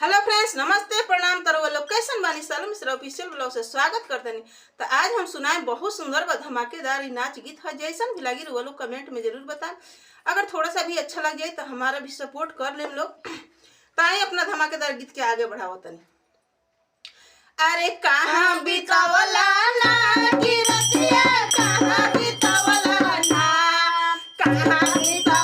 Hello friends, नमस्ते प्रणाम। तरह लोग कैसन बानी? सालू मिश्रा ऑफिशियल ब्लॉग से स्वागत करते हैं। तो आज हम सुनाए बहुत सुंदर व धमाकेदार नाच गीत है। जैसन भी लगी वो लोग कमेंट में जरूर बताएं। अगर थोड़ा सा भी अच्छा लग जाए तो हमारा भी सपोर्ट कर ले लोग। ताई अपना धमाकेदार गीत के आगे बढ़ाओ तनी। अरे कहाँ बितावला ना की रतिया, कहाँ बितावला ना, कहाँ बिता